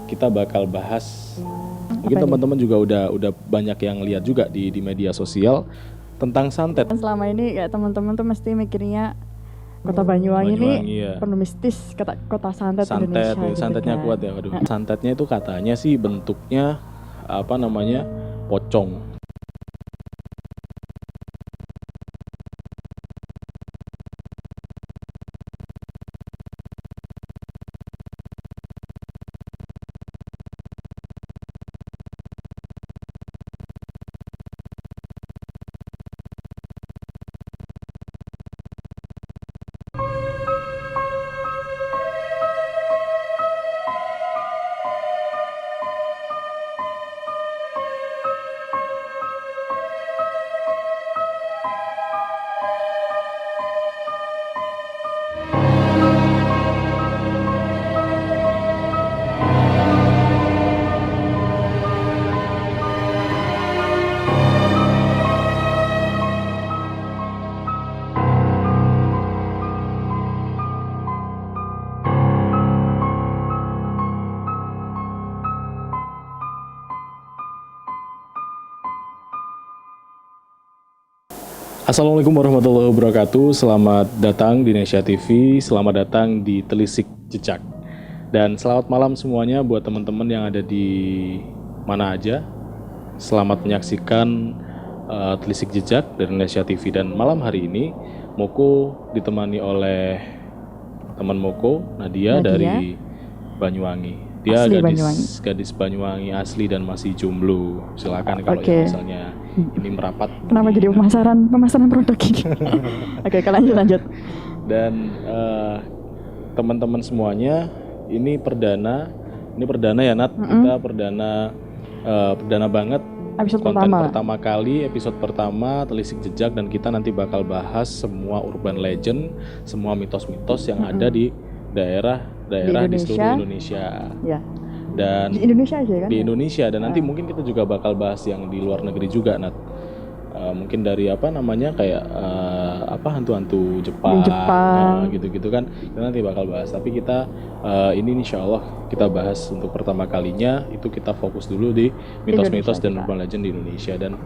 kita bakal bahas. Mungkin Apa nih? teman-teman juga udah banyak yang lihat juga di media sosial tentang santet. Kan selama ini kayak teman-teman tuh mesti mikirnya kota Banyuwangi ini Ya. penuh mistis, kota santet Santet, Indonesia gitu santetnya kan. kuat ya. Waduh. Santetnya itu katanya sih bentuknya pocong. Assalamualaikum warahmatullahi wabarakatuh. Selamat datang di Nesya TV, selamat datang di Telisik Jejak. Dan selamat malam semuanya buat teman-teman yang ada di mana aja. Selamat menyaksikan Telisik Jejak dari Nesya TV. Dan malam hari ini Moko ditemani oleh teman Moko, Nadia dari Banyuwangi. Dia gadis Banyuwangi asli dan masih jomblo. Silakan kalau yang misalnya ini merapat. Kenapa jadi pemasaran produk ini? Oke, lanjut. Dan teman-teman semuanya, ini perdana ya Nat. Kita perdana banget. Episode pertama kali, episode pertama Telisik Jejak, dan kita nanti bakal bahas semua urban legend, semua mitos-mitos yang ada di daerah di seluruh Indonesia. Ya. Dan di Indonesia aja kan? Di Indonesia, dan nanti mungkin kita juga bakal bahas yang di luar negeri juga, Nat. Mungkin dari kayak hantu-hantu Jepang. Gitu-gitu kan. Kita nanti bakal bahas. Tapi kita ini insya Allah kita bahas untuk pertama kalinya itu kita fokus dulu di mitos-mitos dan urban legend di Indonesia. Dan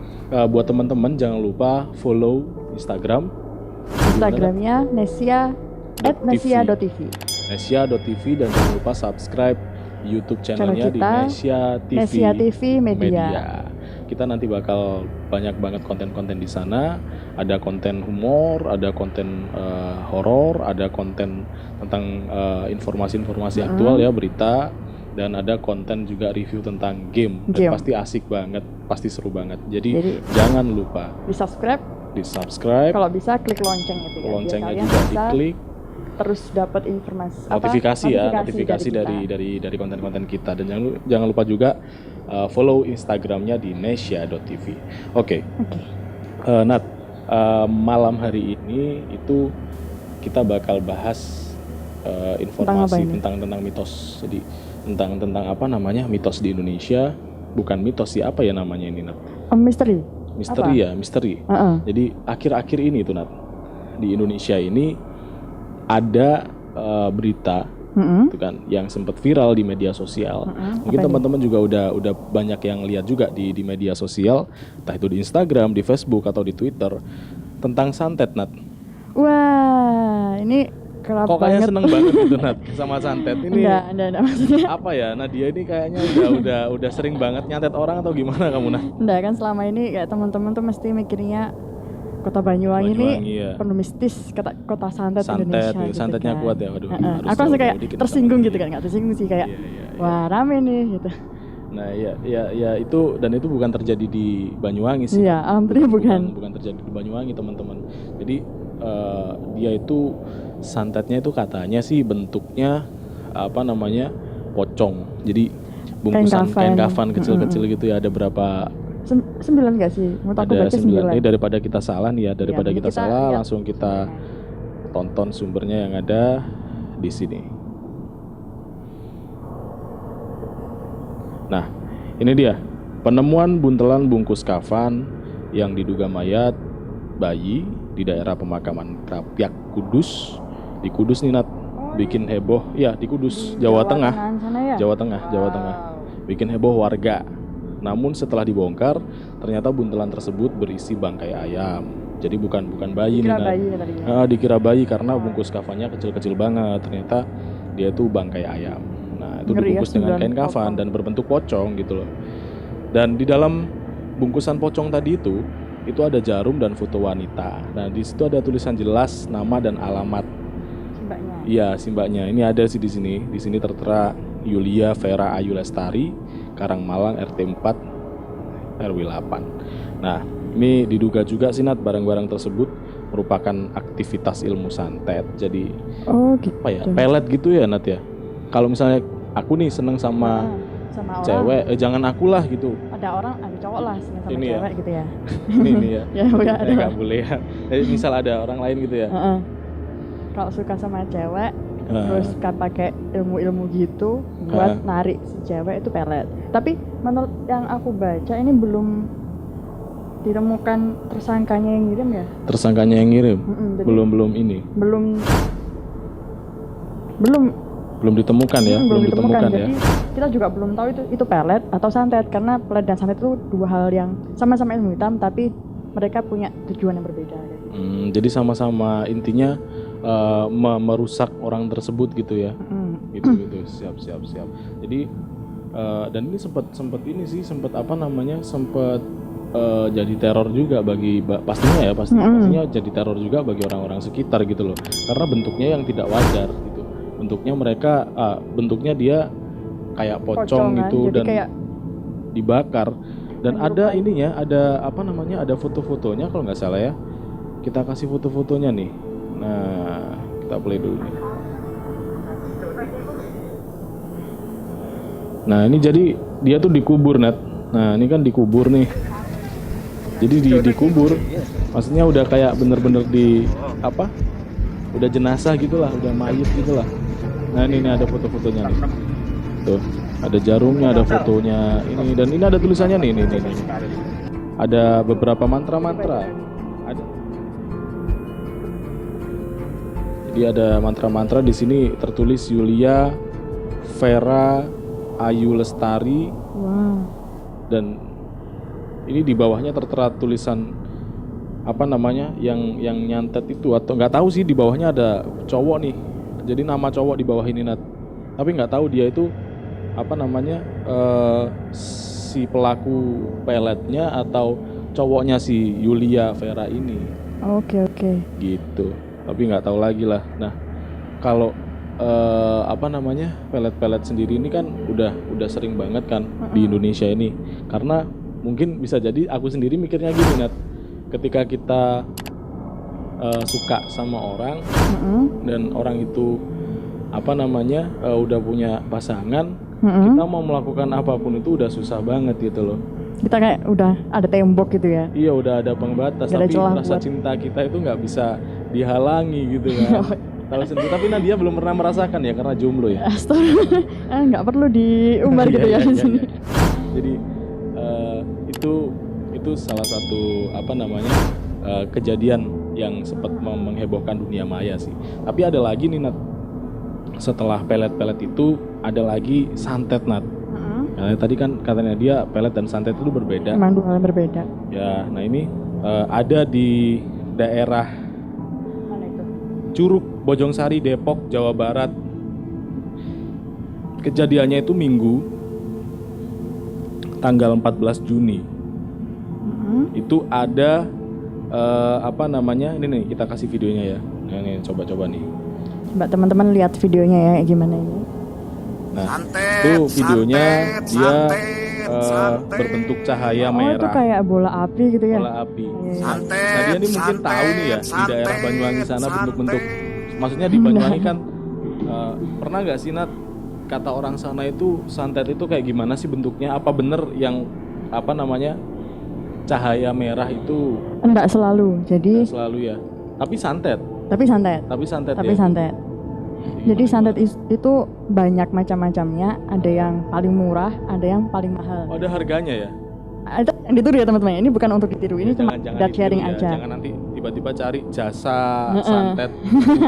buat teman-teman jangan lupa follow Instagramnya Nesya.tv. Nesya.tv, dan jangan lupa subscribe YouTube channelnya di Nesya TV Media. Kita nanti bakal banyak banget konten-konten di sana. Ada konten humor, ada konten horor, ada konten tentang informasi-informasi aktual ya, berita, dan ada konten juga review tentang game. Dan pasti asik banget, pasti seru banget. Jadi jangan lupa di subscribe. Kalau bisa klik lonceng itu ya. Loncengnya juga diklik. Terus dapat informasi notifikasi dari konten-konten kita. Dan jangan lupa juga follow Instagramnya di Nesya.tv. Oke. Nat, malam hari ini itu kita bakal bahas informasi tentang mitos. Jadi tentang mitos di Indonesia. Bukan mitos sih, apa ya namanya ini, Nat? Misteri. Misteri. Jadi akhir-akhir ini tuh, Nat, di Indonesia ini ada berita itu kan yang sempat viral di media sosial. Mungkin teman-teman juga udah banyak yang lihat juga di media sosial, entah itu di Instagram, di Facebook, atau di Twitter, tentang santet, Nat. Wah, ini kerap kok kayaknya seneng banget gitu, Nat, sama santet ini. Enggak, maksudnya apa ya, Nadia ini kayaknya udah sering banget nyantet orang atau gimana kamu, Nat? Enggak, kan selama ini kayak teman-teman tuh mesti mikirnya kota Banyuwangi ini penuh mistis, kota santet Indonesia gitu santetnya kan. Kuat ya, waduh. Aku langsung kayak tersinggung gitu kan, nggak tersinggung sih, kayak wah rame nih gitu. Nah ya itu, dan itu bukan terjadi di Banyuwangi sih. Iya, alhamdulillah bukan terjadi di Banyuwangi, teman-teman. Jadi dia itu santetnya itu katanya sih bentuknya pocong. Jadi bungkusan kain kafan kecil-kecil gitu ya, ada berapa 9 nggak sih? Ada 9. Ini daripada kita salah nih ya, kita salah, langsung kita tonton sumbernya yang ada di sini. Nah, ini dia penemuan buntelan bungkus kafan yang diduga mayat bayi di daerah pemakaman Krapyak, Kudus. Di Kudus nih, Nat. Bikin heboh ya, di Kudus, Jawa Tengah. Jawa Tengah. Bikin heboh warga. Namun setelah dibongkar, ternyata buntelan tersebut berisi bangkai ayam. Jadi bukan bayi nih. Dikira bayi karena bungkus kafannya kecil-kecil banget. Ternyata dia itu bangkai ayam. Nah, itu dibungkus dengan kain kafan dan berbentuk pocong gitu loh. Dan di dalam bungkusan pocong tadi itu ada jarum dan foto wanita. Nah, di situ ada tulisan jelas nama dan alamat Simbaknya. Iya, si mbaknya. Ini ada sih di sini. Di sini tertera Yulia Vera Ayu Lestari, Karangmalang, RT 4, RW 8. Nah, ini diduga juga sih Nat, barang-barang tersebut merupakan aktivitas ilmu santet. Jadi gitu. apa ya? Pelet gitu ya Nat ya. Kalau misalnya aku nih seneng sama cewek, jangan aku lah gitu. Ada cowok lah seneng sama ini cewek ya. gitu ya. ini ya. Ya udah ada. Nggak boleh ya. Jadi misal ada orang lain gitu ya. Kalau suka sama cewek, terus kan pakai ilmu-ilmu gitu buat narik si cewek itu pelet. Tapi menurut yang aku baca ini belum ditemukan tersangkanya yang ngirim ya? Tersangkanya yang ngirim? Belum ini? Belum ditemukan ya? Belum ditemukan ya? Jadi kita juga belum tahu itu pelet atau santet, karena pelet dan santet itu dua hal yang sama-sama ilmu hitam tapi mereka punya tujuan yang berbeda. Jadi sama-sama intinya merusak orang tersebut gitu ya? Gitu. Siap. Jadi dan ini sempat apa namanya? Sempat jadi teror juga pastinya jadi teror juga bagi orang-orang sekitar gitu loh, karena bentuknya yang tidak wajar gitu. Bentuknya dia kayak pocong gitu dan kayak dibakar dan ada ininya, ada foto-fotonya kalau nggak salah ya. Kita kasih foto-fotonya nih. Nah, kita play dulu nih. Nah, ini jadi dia tuh dikubur Nat. Nah, ini kan dikubur nih. Jadi dikubur, maksudnya udah kayak bener-bener udah jenazah gitulah, udah mayit gitulah. Nah ini ada foto-fotonya nih, tuh ada jarumnya, ada fotonya ini, dan ini ada tulisannya nih. Ada beberapa mantra-mantra, jadi ada mantra-mantra di sini tertulis Yulia Vera Ayu Lestari, dan ini di bawahnya tertera tulisan yang nyantet itu, atau nggak tahu sih, di bawahnya ada cowok nih, jadi nama cowok di bawah ini Nat, tapi nggak tahu dia itu si pelaku peletnya atau cowoknya si Yulia Vera ini. Oke. Gitu, tapi nggak tahu lagi lah. Nah, kalau pelet-pelet sendiri ini kan udah sering banget kan di Indonesia ini, karena mungkin bisa jadi aku sendiri mikirnya gini Nat, ketika kita suka sama orang dan orang itu udah punya pasangan, kita mau melakukan apapun itu udah susah banget gitu loh. Kita kayak udah ada tembok gitu ya. Iya, udah ada pembatas, tapi rasa cinta kita itu nggak bisa dihalangi gitu kan. Tahu sendiri, tapi Nadia belum pernah merasakan ya karena jomblo ya. Astaga, nggak perlu diumbar gitu ya di sini. Jadi itu salah satu kejadian yang sempat menghebohkan dunia maya sih. Tapi ada lagi nih Nat, setelah pelet-pelet itu ada lagi santet Nat. Nah, tadi kan katanya dia pelet dan santet itu berbeda. Memang dua hal yang berbeda. Ya, nah ini ada di daerah mana itu? Curug, Bojongsari, Depok, Jawa Barat. Kejadiannya itu Minggu, tanggal 14 Juni. Itu ada ini nih, kita kasih videonya ya. Ini coba nih. Coba teman-teman lihat videonya ya, gimana ini. Nah, itu videonya dia berbentuk cahaya merah. Itu kayak bola api gitu ya. Bola api. Nah, dia ini mungkin tahu nih ya, di daerah Banyuwangi sana bentuk-bentuk. Maksudnya di Banyuwangi kan pernah nggak sih Nat, kata orang sana itu santet itu kayak gimana sih bentuknya? Apa bener yang cahaya merah itu? Enggak selalu. Jadi enggak selalu ya. Tapi santet. Jadi santet itu banyak macam-macamnya. Ada yang paling murah, ada yang paling mahal. Oh, ada harganya ya? Itu yang ditiru ya teman-teman. Ini bukan untuk ditiru. Ini cuma buat sharing ya. aja. Jangan nanti tiba-tiba cari jasa santet gitu.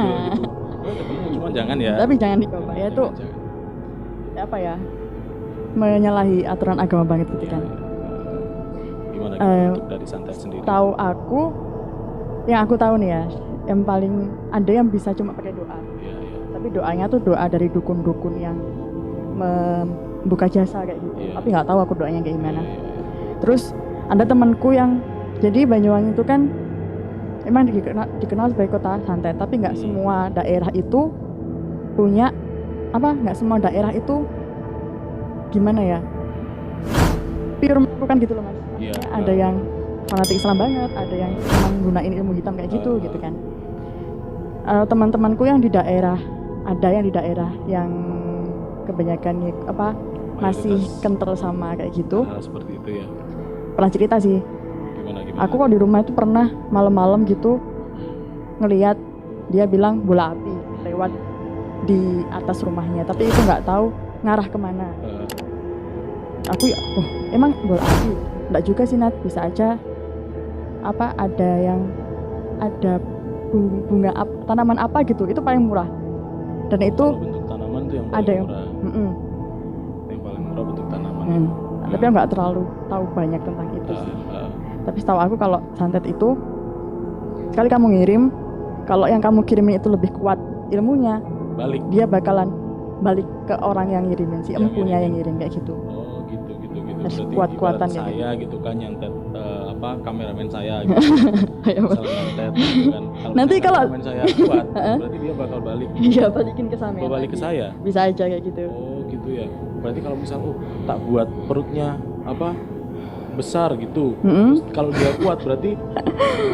Cuma jangan ya. Tapi jangan dicoba ya, itu apa ya, menyalahi aturan agama banget gitu kan. Gimana untuk dari santet sendiri? Tahu yang aku tahu nih ya, yang paling ada yang bisa cuma pakai doa. Iya. Tapi doanya tuh doa dari dukun-dukun yang membuka jasa kayak gitu. Iya. Tapi nggak tahu aku doanya kayak gimana. Iya. Terus ada temanku yang, jadi Banyuwangi itu kan emang dikenal sebagai kota santet, tapi nggak semua daerah itu punya nggak semua daerah itu gimana ya, pure bukan gitu loh mas. Iya. Ada yang fanatik Islam banget, ada yang memang gunain ilmu hitam kayak gitu gitu kan. Teman-temanku yang di daerah, ada yang di daerah yang kebanyakan masih kental sama kayak gitu. Seperti itu ya. Pernah cerita sih. Gimana? Aku kok di rumah itu pernah malam-malam gitu ngelihat dia bilang bola api lewat di atas rumahnya, tapi itu nggak tahu ngarah kemana. Aku ya, emang bola api? Nggak juga sih Nat, bisa aja ada bunga tanaman apa gitu, itu paling murah. Dan itu bentuk tanaman tuh yang paling ada yang murah. Yang paling murah bentuk tanaman. Tapi aku nggak terlalu tahu banyak tentang itu sih. Tapi setahu aku kalau santet itu sekali kamu ngirim, kalau yang kamu kirimin itu lebih kuat ilmunya, dia bakalan balik ke orang yang ngirimin, si empunya yang ngirim kayak gitu. Oh gitu. Berarti kuat-kuatan saya gitu kan nyantet kameramen saya gitu. Misalnya nyantet gitu kan. Nanti kalau kameramen saya kuat, berarti dia bakal balik. Iya, balikin ke sana. Balik ke saya. Bisa aja kayak gitu. Oh gitu ya. Berarti kalau misal tak buat perutnya besar gitu. Terus kalau dia kuat berarti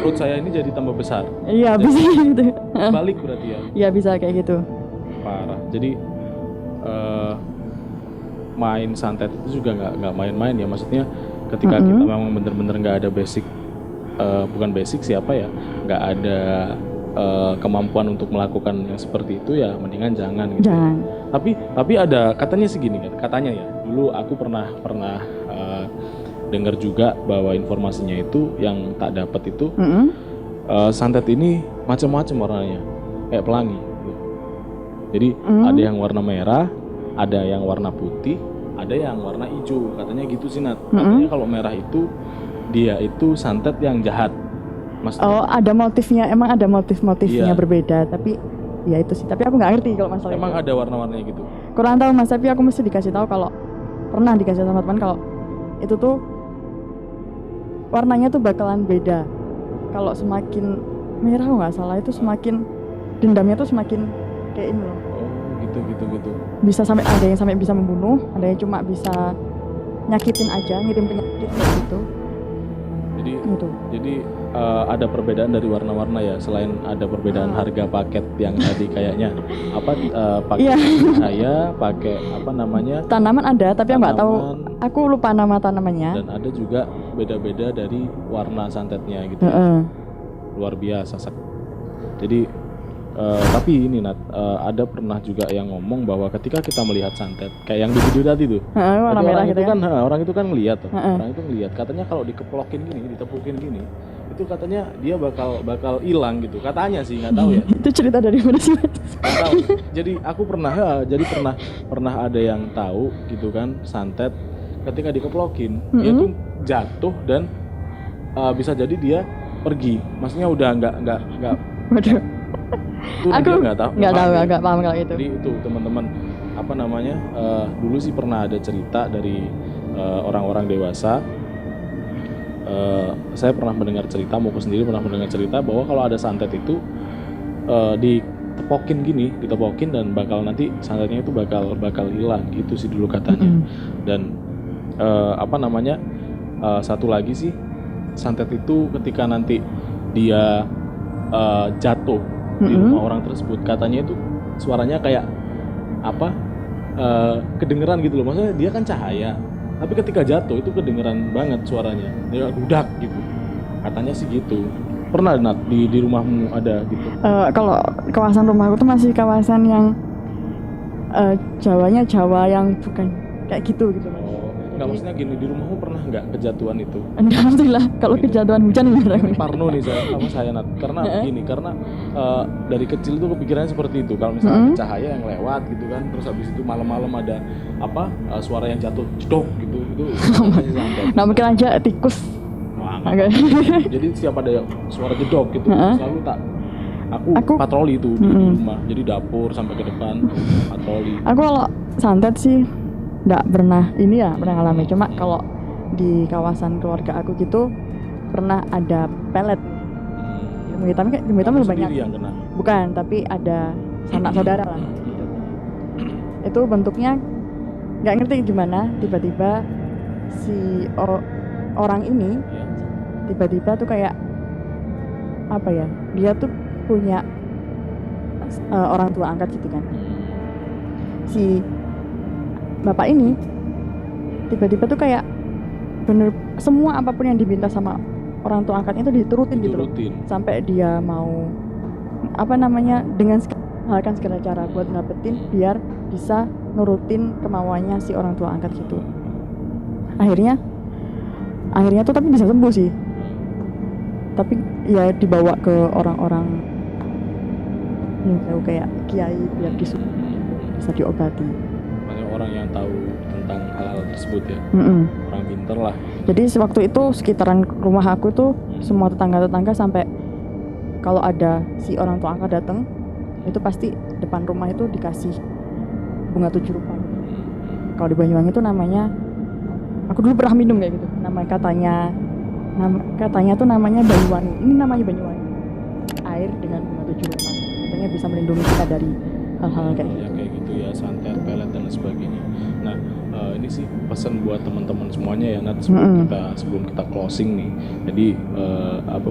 perut saya ini jadi tambah besar. Iya, bisa gitu. Balik berarti ya. Iya, bisa kayak gitu. Parah. Jadi main santet itu juga nggak main-main ya, maksudnya ketika kita memang bener-bener nggak ada basic, bukan basic siapa ya, nggak ada kemampuan untuk melakukan yang seperti itu ya mendingan jangan gitu. Jangan. Tapi ada katanya segini kan, katanya ya, dulu aku pernah dengar juga bahwa informasinya itu yang tak dapat itu santet ini macam-macam warnanya kayak pelangi gitu. Jadi ada yang warna merah, ada yang warna putih, ada yang warna hijau, katanya gitu sih Nat. Katanya kalau merah itu dia itu santet yang jahat. Maksudnya, oh, ada motifnya, emang ada motif-motifnya berbeda, tapi ya itu sih. Tapi aku nggak ngerti kalau masalah emang itu. ada warna-warnanya gitu. Kurang tahu mas, tapi aku mesti dikasih tahu kalau pernah dikasih sama teman kalau itu tuh warnanya tuh bakalan beda. Kalau semakin merah nggak salah itu semakin dendamnya tuh semakin kayak ini loh. Gitu. Bisa sampai ada yang sampai bisa membunuh, ada yang cuma bisa nyakitin aja, ngirim penyakit gitu. Jadi ada perbedaan dari warna-warna ya, selain ada perbedaan harga paket yang tadi kayaknya pakai cahaya, pakai tanaman ada, tapi aku nggak tahu, aku lupa nama tanamannya. Dan ada juga beda-beda dari warna santetnya gitu. Luar biasa. Jadi tapi ini Nat, ada pernah juga yang ngomong bahwa ketika kita melihat santet kayak yang di video tadi tuh, orang itu kan ngelihat, katanya kalau dikeplokin gini, ditepukin gini, itu katanya dia bakal hilang gitu, katanya sih, nggak tahu ya. Itu cerita dari mana sih? Nggak tahu. Jadi aku pernah ada yang tahu gitu kan, santet ketika dikeplokin dia tuh jatuh dan bisa jadi dia pergi, maksudnya udah nggak. Waduh. Aku nggak paham kalau itu. Jadi itu teman-teman dulu sih pernah ada cerita dari orang-orang dewasa. Saya pernah mendengar cerita, Moko sendiri pernah mendengar cerita bahwa kalau ada santet itu ditepokin dan nanti santetnya itu bakal hilang gitu sih dulu katanya. Dan satu lagi sih, santet itu ketika nanti dia jatuh di rumah orang tersebut, katanya itu suaranya kayak kedengeran gitu loh, maksudnya dia kan cahaya, tapi ketika jatuh itu kedengeran banget suaranya, dia dudak gitu, katanya sih gitu. Pernah Nat di rumahmu ada gitu? Kalau kawasan rumahku tuh masih kawasan yang Jawanya Jawa yang bukan kayak gitu loh. Nggak, maksudnya gini, di rumahmu pernah nggak kejatuhan itu? Alhamdulillah kalau kejatuhan hujan Ini parno nih saya Nat. Karena gini, karena dari kecil tuh kepikirannya seperti itu. Kalau misalnya ada cahaya yang lewat gitu kan, terus habis itu malam-malam ada suara yang jatuh jedok gitu, itu masih santet. Nah mungkin aja tikus. Wah, Oke. jadi setiap ada suara jedok gitu, selalu aku patroli itu di rumah. Jadi dapur sampai ke depan patroli. Aku kalau santet sih nggak pernah pernah ngalamin. Cuma kalau di kawasan keluarga aku gitu pernah ada pelet. Ilmu hitam lebih banyak. Yang kena. Bukan, tapi ada sanak saudara lah. Itu bentuknya nggak ngerti gimana, tiba-tiba si orang ini tiba-tiba tuh kayak apa ya, dia tuh punya orang tua angkat gitu kan. Si bapak ini tiba-tiba tuh kayak bener semua apapun yang diminta sama orang tua angkatnya itu diturutin gitu loh. Sampai dia mau dengan menghalalkan segala cara buat dapetin biar bisa nurutin kemauannya si orang tua angkat gitu. Akhirnya tuh tapi bisa sembuh sih. Tapi ya dibawa ke orang-orang yang tahu kayak kiai biar bisa diobati. Banyak orang yang tahu tentang hal-hal tersebut ya. Orang pinter lah. Jadi sewaktu itu sekitaran rumah aku tuh semua tetangga-tetangga sampai kalau ada si orang tua angkat datang itu pasti depan rumah itu dikasih bunga 7 rupa. Kalau di Banyuwangi itu namanya, aku dulu pernah minum kayak gitu. Katanya tuh namanya Banyuwangi. Ini namanya Banyuwangi. Air dengan bunga 7 rupa. Katanya bisa melindungi kita dari hal-hal kayak gitu. Ya kayak gitu ya, santet, pelet dan sebagainya. Nah, ini sih pesan buat teman-teman semuanya ya, Nat, sebelum kita closing nih. Jadi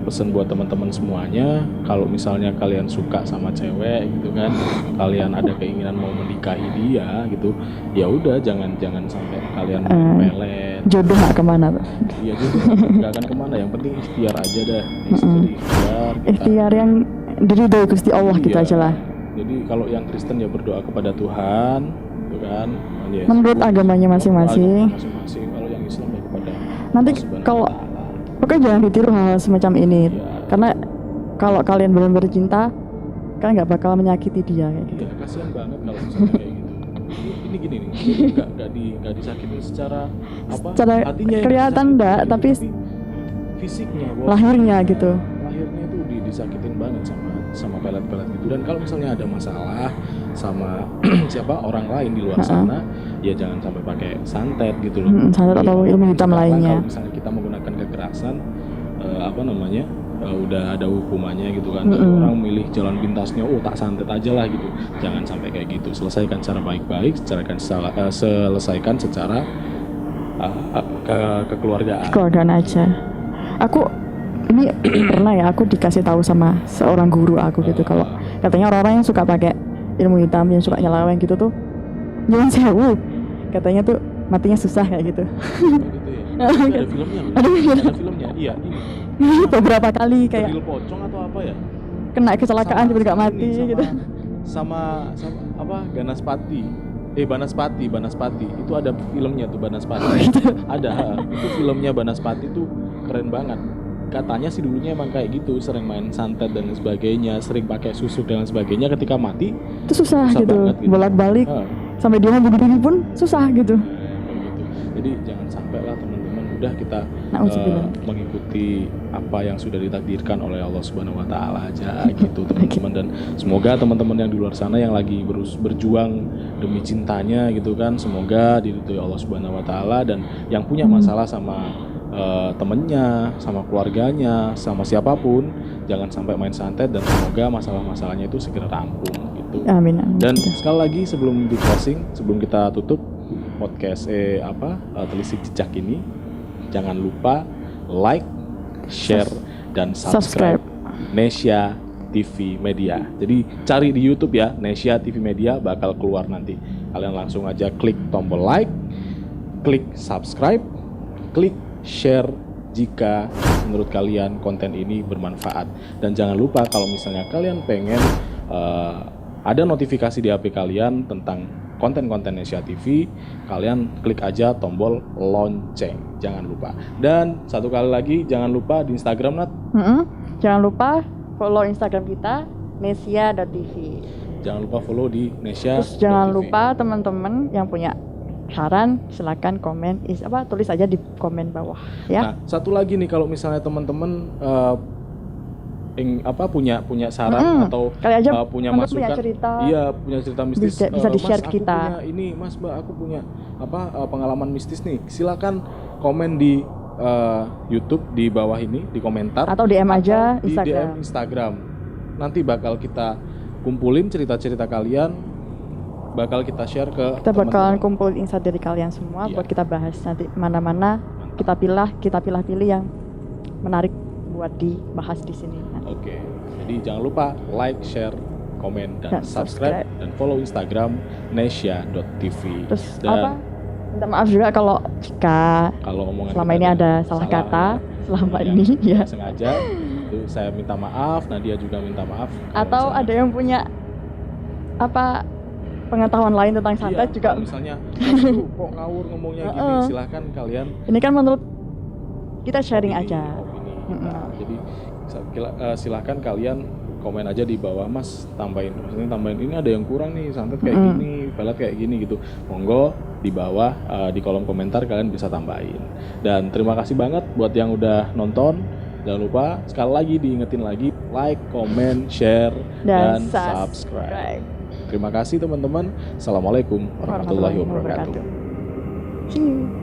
pesan buat teman-teman semuanya, kalau misalnya kalian suka sama cewek gitu kan, kalian ada keinginan mau menikahi dia gitu, ya udah jangan sampai kalian pelet. Jodoh nggak kemana tuh? Iya, jodoh nggak akan kemana. Yang penting ikhtiar aja dah. Jadi ikhtiar yang diridhoi Gusti Allah gitu aja lah. Jadi kalau yang Kristen ya berdoa kepada Tuhan, gitu kan. Menurut agamanya masing-masing. Kalau yang Islam ya kepada nanti kalau pokoknya jangan ditiru hal semacam ini. Karena kalau kalian benar-benar cinta, kalian nggak bakal menyakiti dia kayak gitu. Iya, kasihan banget kalau misalnya kayak gitu. Ini gini nih, nggak disakitin secara hatinya kelihatan enggak, tapi fisiknya, lahirnya gitu. Lahirnya itu disakitin banget sama pelet-pelet gitu. Dan kalau misalnya ada masalah sama orang lain di luar sana, ya jangan sampai pakai santet gitu loh. Santet atau ilmu hitam lainnya. Kalau misalnya kita menggunakan kekerasan, udah ada hukumannya gitu kan. Orang milih jalan pintasnya, tak santet aja lah gitu. Jangan sampai kayak gitu. Selesaikan secara baik-baik, selesaikan secara kekeluargaan. Kekeluargaan aja. Ini pernah ya, aku dikasih tahu sama seorang guru aku gitu, kalau katanya orang-orang yang suka pakai ilmu hitam, yang suka nyelaweng gitu tuh jangan sewu, katanya tuh matinya susah kayak gitu. Ada filmnya. Ada filmnya. Iya, ini. Beberapa kali kayak Beril pocong atau apa ya? Kena kecelakaan tapi gak mati gitu. Sama Banaspati. Itu ada filmnya tuh, Banaspati. Ada. Itu filmnya Banaspati tuh keren banget. Katanya sih dulunya emang kayak gitu, sering main santet dan sebagainya, sering pakai susuk dan sebagainya. Ketika mati itu susah gitu, bolak-balik sampai dia mau bunuh diri pun susah gitu. Jadi jangan sampai lah teman-teman, udah kita mengikuti apa yang sudah ditakdirkan oleh Allah Subhanahu Wa Taala aja gitu teman-teman. Dan semoga teman-teman yang di luar sana yang lagi berjuang demi cintanya gitu kan, semoga diridhoi Allah Subhanahu Wa Taala. Dan yang punya masalah sama temennya, sama keluarganya, sama siapapun, jangan sampai main santet, dan semoga masalah-masalahnya itu segera rampung gitu. Amin. Dan sekali lagi sebelum di closing, sebelum kita tutup podcast Telisik Jejak ini, jangan lupa like, share, dan subscribe Nesya TV Media. Jadi cari di YouTube ya, Nesya TV Media, bakal keluar nanti. Kalian langsung aja klik tombol like, klik subscribe, klik share jika menurut kalian konten ini bermanfaat. Dan jangan lupa kalau misalnya kalian pengen ada notifikasi di HP kalian tentang konten-konten Nesya TV, kalian klik aja tombol lonceng, jangan lupa. Dan satu kali lagi, jangan lupa di Instagram, Nat. Jangan lupa follow Instagram kita nesya.tv. Jangan lupa follow di Nesya. Terus jangan lupa teman-teman yang punya saran silakan komen, tulis aja di komen bawah ya. Nah, satu lagi nih, kalau misalnya teman-teman punya saran atau kali aja punya masukan, masukan, punya cerita mistis, bisa di-share Mas, ke kita. Aku punya ini, Mas, Mbak, aku punya pengalaman mistis nih. Silakan komen di YouTube di bawah ini di komentar atau DM aja di DM Instagram. Nanti bakal kita kumpulin cerita-cerita kalian, bakal kita share ke kita bakalan kumpulin insight dari kalian semua buat kita bahas nanti mana-mana kita pilih yang menarik buat dibahas di sini. Oke. Jadi jangan lupa like, share, komen dan subscribe dan follow Instagram nesya.tv. Terus minta maaf juga kalau omongan selama ini ada salah kata selama ini ya. Sengaja itu saya minta maaf, Nadia juga minta maaf. Atau ada yang punya pengetahuan lain tentang santet juga. Misalnya, aduh kok ngawur ngomongnya gini, silahkan kalian. Ini kan menurut kita sharing aja. Jadi silahkan kalian komen aja di bawah, Mas, tambahin ini ada yang kurang nih, santet kayak gini, pelet kayak gini gitu. Monggo di bawah di kolom komentar kalian bisa tambahin. Dan terima kasih banget buat yang udah nonton. Jangan lupa sekali lagi diingetin lagi, like, comment, share dan subscribe. Terima kasih teman-teman. Assalamualaikum warahmatullahi wabarakatuh. See you.